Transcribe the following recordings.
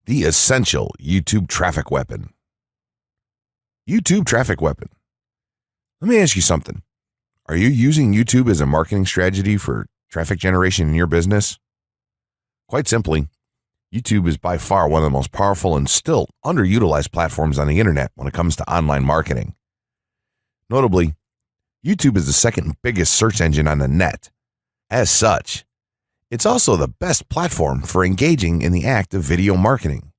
The essential YouTube traffic weapon. YouTube traffic weapon. Let me ask you something. Are you using YouTube as a marketing strategy for traffic generation in your business? Quite simply, YouTube is by far one of the most powerful and still underutilized platforms on the internet when it comes to online marketing. Notably, YouTube is the second biggest search engine on the net. As such, it's also the best platform for engaging in the act of video marketing,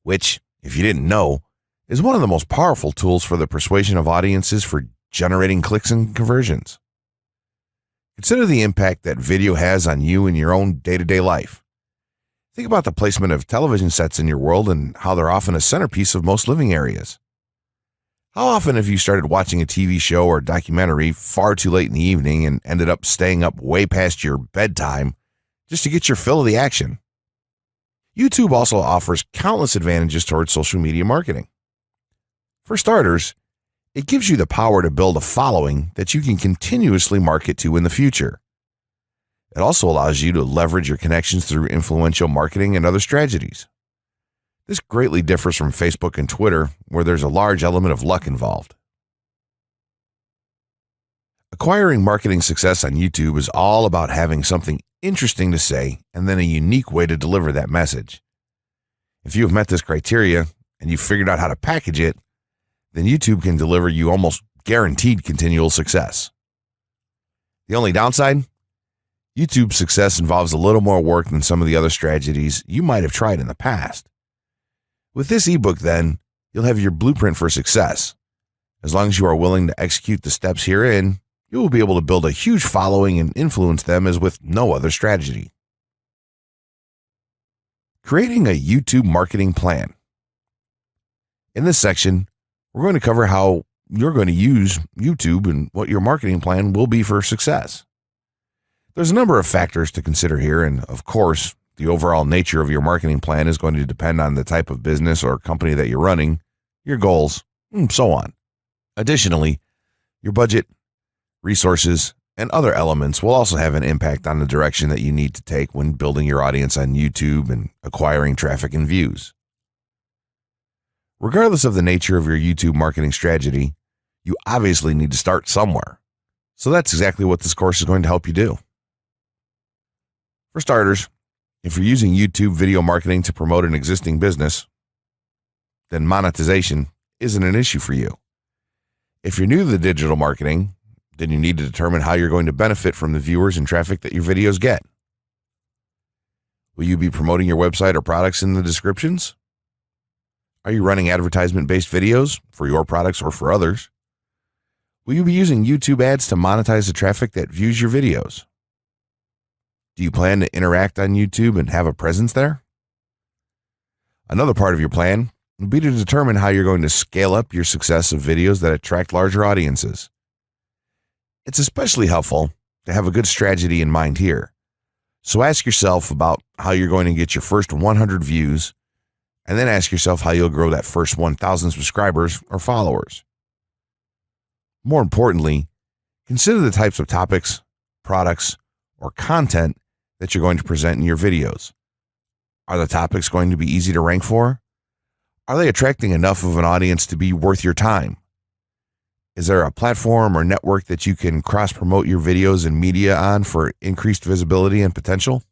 which, if you didn't know, is one of the most powerful tools for the persuasion of audiences for generating clicks and conversions. Consider the impact that video has on you in your own day-to-day life. Think about the placement of television sets in your world and how they're often a centerpiece of most living areas. How often have you started watching a TV show or documentary far too late in the evening and ended up staying up way past your bedtime just to get your fill of the action? YouTube also offers countless advantages towards social media marketing. For starters, it gives you the power to build a following that you can continuously market to in the future. It also allows you to leverage your connections through influential marketing and other strategies. This greatly differs from Facebook and Twitter, where there's a large element of luck involved. Acquiring marketing success on YouTube is all about having something interesting to say and then a unique way to deliver that message. If you have met this criteria and you've figured out how to package it, then YouTube can deliver you almost guaranteed continual success. The only downside? YouTube's success involves a little more work than some of the other strategies you might have tried in the past. With this ebook, then, you'll have your blueprint for success. As long as you are willing to execute the steps herein, you will be able to build a huge following and influence them as with no other strategy. Creating a YouTube marketing plan. In this section, we're going to cover how you're going to use YouTube and what your marketing plan will be for success. There's a number of factors to consider here, and of course, the overall nature of your marketing plan is going to depend on the type of business or company that you're running, your goals, and so on. Additionally, your budget, resources, and other elements will also have an impact on the direction that you need to take when building your audience on YouTube and acquiring traffic and views. Regardless of the nature of your YouTube marketing strategy, you obviously need to start somewhere. So that's exactly what this course is going to help you do. For starters, if you're using YouTube video marketing to promote an existing business, then monetization isn't an issue for you. If you're new to the digital marketing, then you need to determine how you're going to benefit from the viewers and traffic that your videos get. Will you be promoting your website or products in the descriptions? Are you running advertisement-based videos for your products or for others? Will you be using YouTube ads to monetize the traffic that views your videos? Do you plan to interact on YouTube and have a presence there? Another part of your plan would be to determine how you're going to scale up your success of videos that attract larger audiences. It's especially helpful to have a good strategy in mind here. So ask yourself about how you're going to get your first 100 views, and then ask yourself how you'll grow that first 1,000 subscribers or followers. More importantly, consider the types of topics, products, or content that you're going to present in your videos. Are the topics going to be easy to rank for? Are they attracting enough of an audience to be worth your time? Is there a platform or network that you can cross-promote your videos and media on for increased visibility and potential?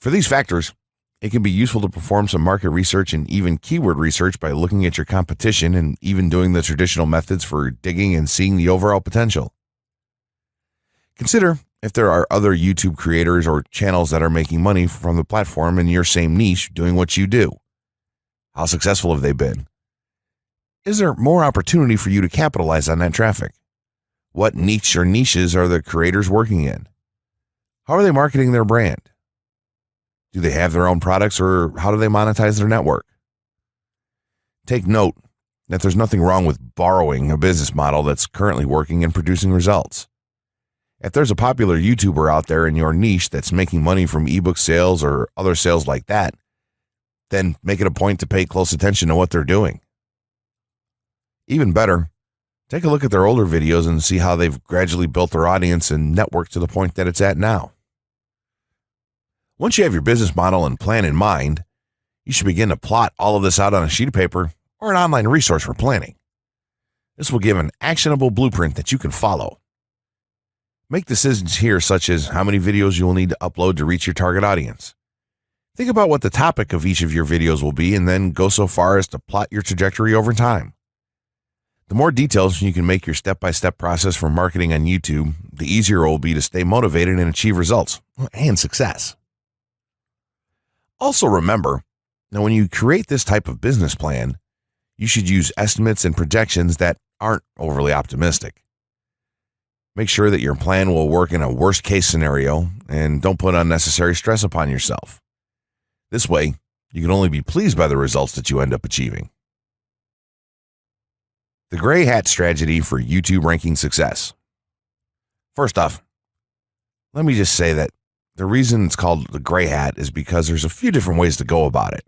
For these factors, it can be useful to perform some market research and even keyword research by looking at your competition and even doing the traditional methods for digging and seeing the overall potential. Consider if there are other YouTube creators or channels that are making money from the platform in your same niche doing what you do. How successful have they been? Is there more opportunity for you to capitalize on that traffic? What niche or niches are the creators working in? How are they marketing their brand? Do they have their own products, or how do they monetize their network? Take note that there's nothing wrong with borrowing a business model that's currently working and producing results. If there's a popular YouTuber out there in your niche that's making money from ebook sales or other sales like that, then make it a point to pay close attention to what they're doing. Even better, take a look at their older videos and see how they've gradually built their audience and network to the point that it's at now. Once you have your business model and plan in mind, You should begin to plot all of this out on a sheet of paper or an online resource for planning. This will give an actionable blueprint that you can follow. Make decisions here such as how many videos you will need to upload to reach your target audience. Think about what the topic of each of your videos will be and then go so far as to plot your trajectory over time. The more details you can make your step-by-step process for marketing on YouTube, the easier it will be to stay motivated and achieve results and success. Also remember, now when you create this type of business plan, you should use estimates and projections that aren't overly optimistic. Make sure that your plan will work in a worst-case scenario and don't put unnecessary stress upon yourself. This way, you can only be pleased by the results that you end up achieving. The gray hat strategy for YouTube ranking success. First off, let me just say that the reason it's called the gray hat is because there's a few different ways to go about it.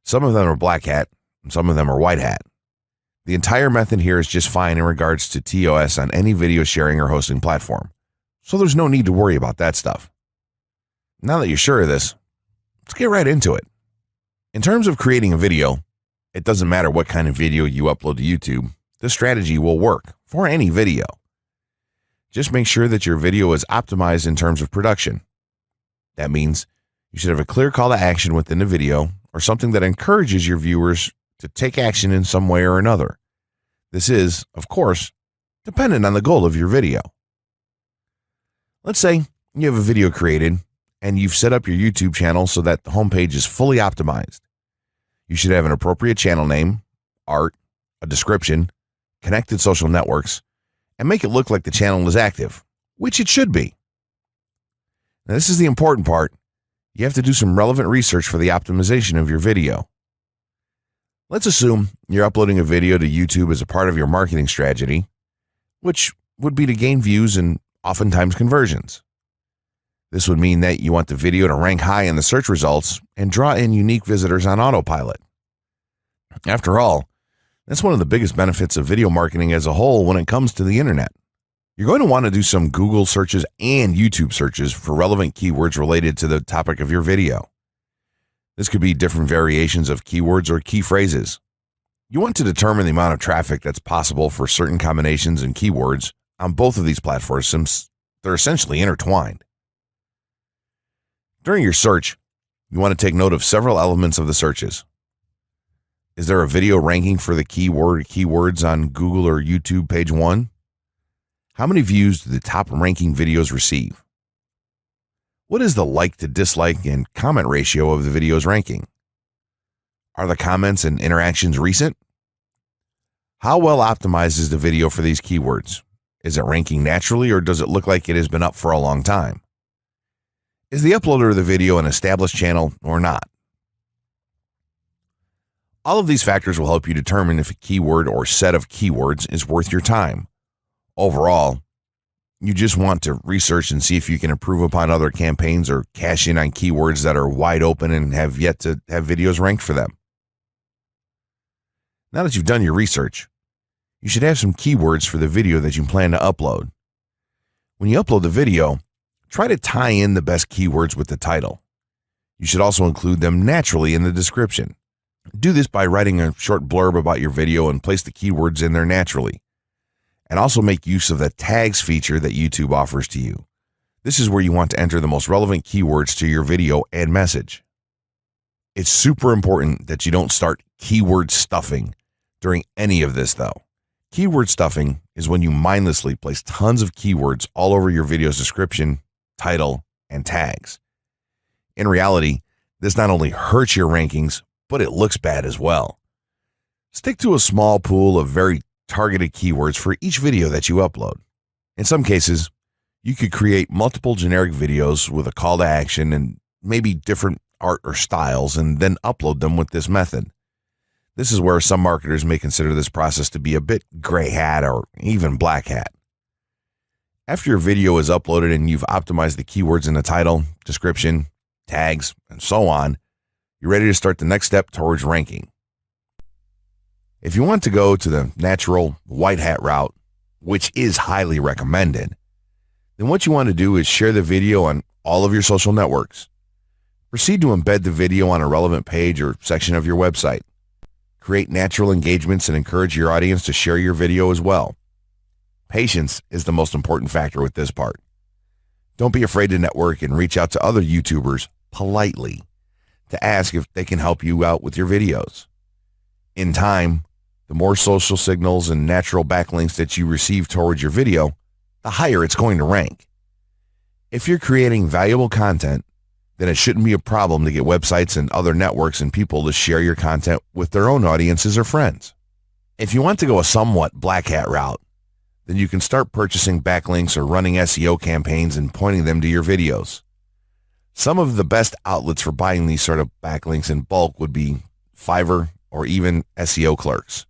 Some of them are black hat, and some of them are white hat. The entire method here is just fine in regards to TOS on any video sharing or hosting platform, so there's no need to worry about that stuff. Now that you're sure of this, let's get right into it. In terms of creating a video, it doesn't matter what kind of video you upload to YouTube, this strategy will work for any video. Just make sure that your video is optimized in terms of production. That means you should have a clear call to action within the video or something that encourages your viewers to take action in some way or another. This is, of course, dependent on the goal of your video. Let's say you have a video created and you've set up your YouTube channel so that the homepage is fully optimized. You should have an appropriate channel name, art, a description, connected social networks, and make it look like the channel is active, which it should be. Now, this is the important part. You have to do some relevant research for the optimization of your video. Let's assume you're uploading a video to YouTube as a part of your marketing strategy, which would be to gain views and oftentimes conversions. This would mean that you want the video to rank high in the search results and draw in unique visitors on autopilot. After all, that's one of the biggest benefits of video marketing as a whole when it comes to the internet. You're going to want to do some Google searches and YouTube searches for relevant keywords related to the topic of your video. This could be different variations of keywords or key phrases. You want to determine the amount of traffic that's possible for certain combinations and keywords on both of these platforms since they're essentially intertwined. During your search, you want to take note of several elements of the searches. Is there a video ranking for the keywords on Google or YouTube page 1? How many views do the top ranking videos receive? What is the like to dislike and comment ratio of the video's ranking? Are the comments and interactions recent? How well optimized is the video for these keywords? Is it ranking naturally or does it look like it has been up for a long time? Is the uploader of the video an established channel or not? All of these factors will help you determine if a keyword or set of keywords is worth your time. Overall, you just want to research and see if you can improve upon other campaigns or cash in on keywords that are wide open and have yet to have videos ranked for them. Now that you've done your research, you should have some keywords for the video that you plan to upload. When you upload the video, try to tie in the best keywords with the title. You should also include them naturally in the description. Do this by writing a short blurb about your video and place the keywords in there naturally. And also make use of the tags feature that YouTube offers to you. This is where you want to enter the most relevant keywords to your video and message. It's super important that you don't start keyword stuffing during any of this though. Keyword stuffing is when you mindlessly place tons of keywords all over your video's description, title, and tags. In reality, this not only hurts your rankings, but it looks bad as well. Stick to a small pool of very targeted keywords for each video that you upload. In some cases, you could create multiple generic videos with a call to action and maybe different art or styles and then upload them with this method. This is where some marketers may consider this process to be a bit gray hat or even black hat. After your video is uploaded and you've optimized the keywords in the title, description, tags, and so on, you're ready to start the next step towards ranking. If you want to go to the natural white hat route, which is highly recommended, then what you want to do is share the video on all of your social networks. Proceed to embed the video on a relevant page or section of your website. Create natural engagements and encourage your audience to share your video as well. Patience is the most important factor with this part. Don't be afraid to network and reach out to other YouTubers politely to ask if they can help you out with your videos. In time, the more social signals and natural backlinks that you receive towards your video, the higher it's going to rank. If you're creating valuable content, then it shouldn't be a problem to get websites and other networks and people to share your content with their own audiences or friends. If you want to go a somewhat black hat route, then you can start purchasing backlinks or running SEO campaigns and pointing them to your videos. Some of the best outlets for buying these sort of backlinks in bulk would be Fiverr or even SEO clerks.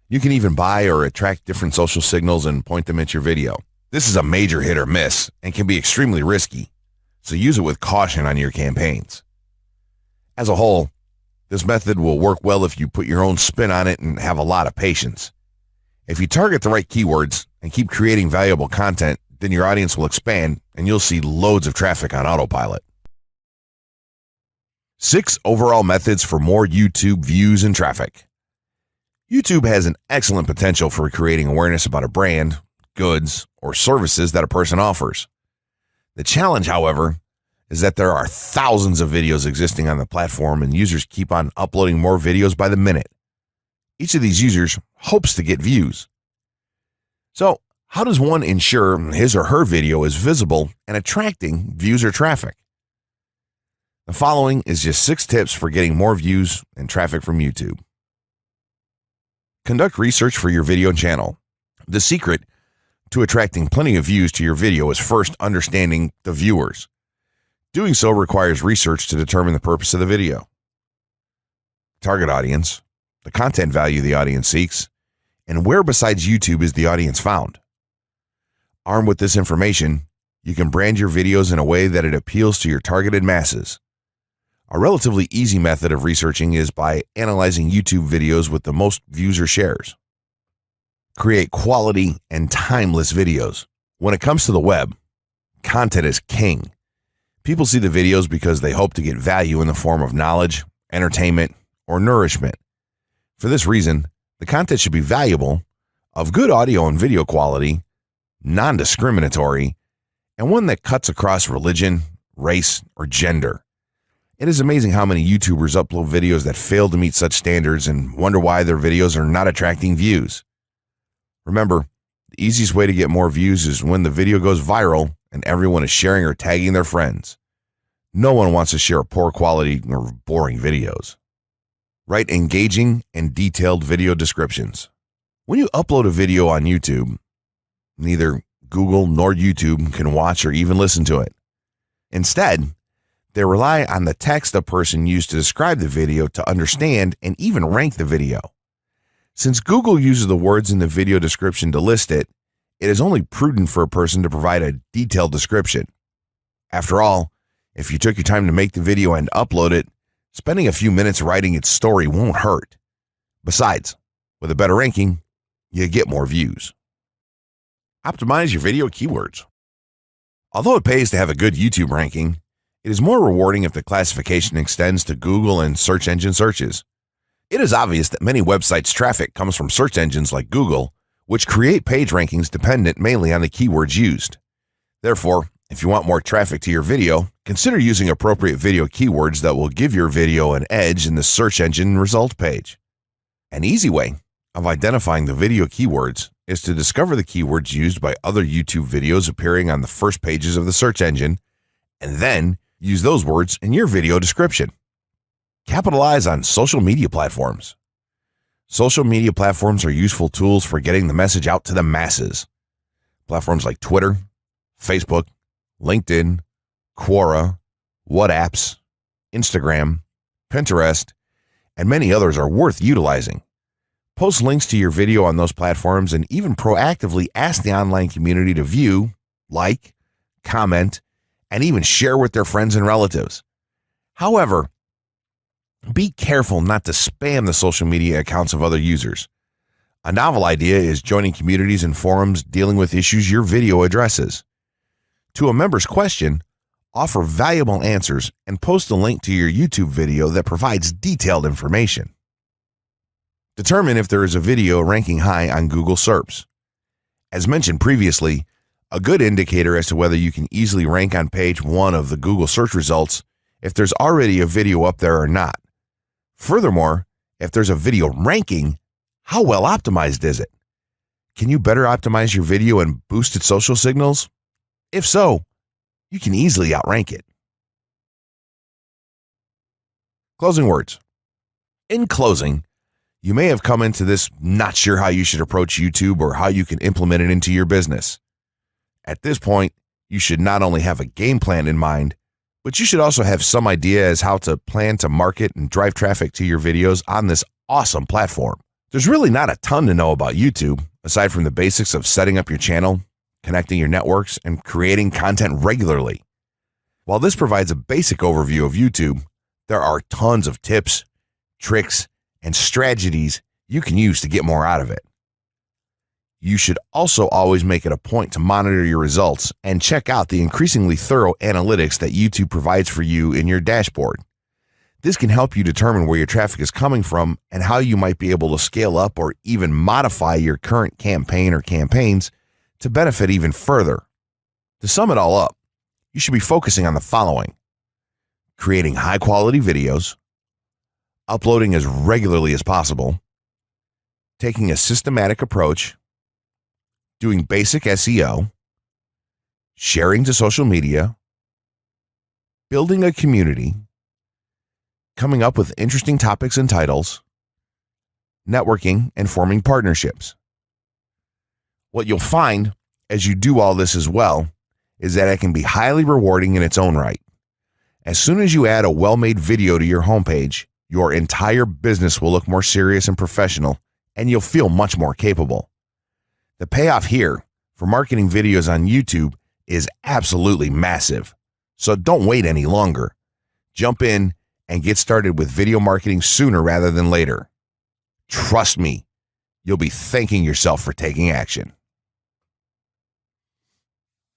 You can even buy or attract different social signals and point them at your video. This is a major hit or miss and can be extremely risky, so use it with caution on your campaigns. As a whole, this method will work well if you put your own spin on it and have a lot of patience. If you target the right keywords and keep creating valuable content, then your audience will expand and you'll see loads of traffic on autopilot. 6 overall methods for more YouTube views and traffic. YouTube has an excellent potential for creating awareness about a brand, goods, or services that a person offers. The challenge, however, is that there are thousands of videos existing on the platform and users keep on uploading more videos by the minute. Each of these users hopes to get views. So, how does one ensure his or her video is visible and attracting views or traffic? The following is just 6 tips for getting more views and traffic from YouTube. Conduct research for your video channel. The secret to attracting plenty of views to your video is first understanding the viewers. Doing so requires research to determine the purpose of the video, target audience, the content value the audience seeks, and where besides YouTube is the audience found. Armed with this information, you can brand your videos in a way that it appeals to your targeted masses. A relatively easy method of researching is by analyzing YouTube videos with the most views or shares. Create quality and timeless videos. When it comes to the web, content is king. People see the videos because they hope to get value in the form of knowledge, entertainment, or nourishment. For this reason, the content should be valuable, of good audio and video quality, non-discriminatory, and one that cuts across religion, race, or gender. It is amazing how many YouTubers upload videos that fail to meet such standards and wonder why their videos are not attracting views. Remember, the easiest way to get more views is when the video goes viral and everyone is sharing or tagging their friends. No one wants to share poor quality or boring videos. Write engaging and detailed video descriptions. When you upload a video on YouTube, neither Google nor YouTube can watch or even listen to it. Instead, they rely on the text a person used to describe the video to understand and even rank the video. Since Google uses the words in the video description to list it, it is only prudent for a person to provide a detailed description. After all, if you took your time to make the video and upload it, spending a few minutes writing its story won't hurt. Besides, with a better ranking, you get more views. Optimize your video keywords. Although it pays to have a good YouTube ranking, it is more rewarding if the classification extends to Google and search engine searches. It is obvious that many websites' traffic comes from search engines like Google, which create page rankings dependent mainly on the keywords used. Therefore, if you want more traffic to your video, consider using appropriate video keywords that will give your video an edge in the search engine result page. An easy way of identifying the video keywords is to discover the keywords used by other YouTube videos appearing on the first pages of the search engine, and then use those words in your video description. Capitalize on social media platforms. Social media platforms are useful tools for getting the message out to the masses. Platforms like Twitter, Facebook, LinkedIn, Quora, WhatsApp, Instagram, Pinterest, and many others are worth utilizing. Post links to your video on those platforms and even proactively ask the online community to view, like, comment, and even share with their friends and relatives. However, be careful not to spam the social media accounts of other users. A novel idea is joining communities and forums dealing with issues your video addresses. To a member's question, offer valuable answers, and post a link to your YouTube video that provides detailed information. Determine if there is a video ranking high on Google SERPs. As mentioned previously, a good indicator as to whether you can easily rank on page 1 of the Google search results if there's already a video up there or not. Furthermore, if there's a video ranking, how well optimized is it? Can you better optimize your video and boost its social signals? If so, you can easily outrank it. Closing words. In closing, you may have come into this not sure how you should approach YouTube or how you can implement it into your business. At this point, you should not only have a game plan in mind, but you should also have some idea as how to plan to market and drive traffic to your videos on this awesome platform. There's really not a ton to know about YouTube, aside from the basics of setting up your channel, connecting your networks, and creating content regularly. While this provides a basic overview of YouTube, there are tons of tips, tricks, and strategies you can use to get more out of it. You should also always make it a point to monitor your results and check out the increasingly thorough analytics that YouTube provides for you in your dashboard. This can help you determine where your traffic is coming from and how you might be able to scale up or even modify your current campaign or campaigns to benefit even further. To sum it all up, you should be focusing on the following: creating high-quality videos, uploading as regularly as possible, taking a systematic approach, doing basic SEO, sharing to social media, building a community, coming up with interesting topics and titles, networking, and forming partnerships. What you'll find as you do all this as well is that it can be highly rewarding in its own right. As soon as you add a well-made video to your homepage, your entire business will look more serious and professional, and you'll feel much more capable. The payoff here for marketing videos on YouTube is absolutely massive. So don't wait any longer. Jump in and get started with video marketing sooner rather than later. Trust me, you'll be thanking yourself for taking action.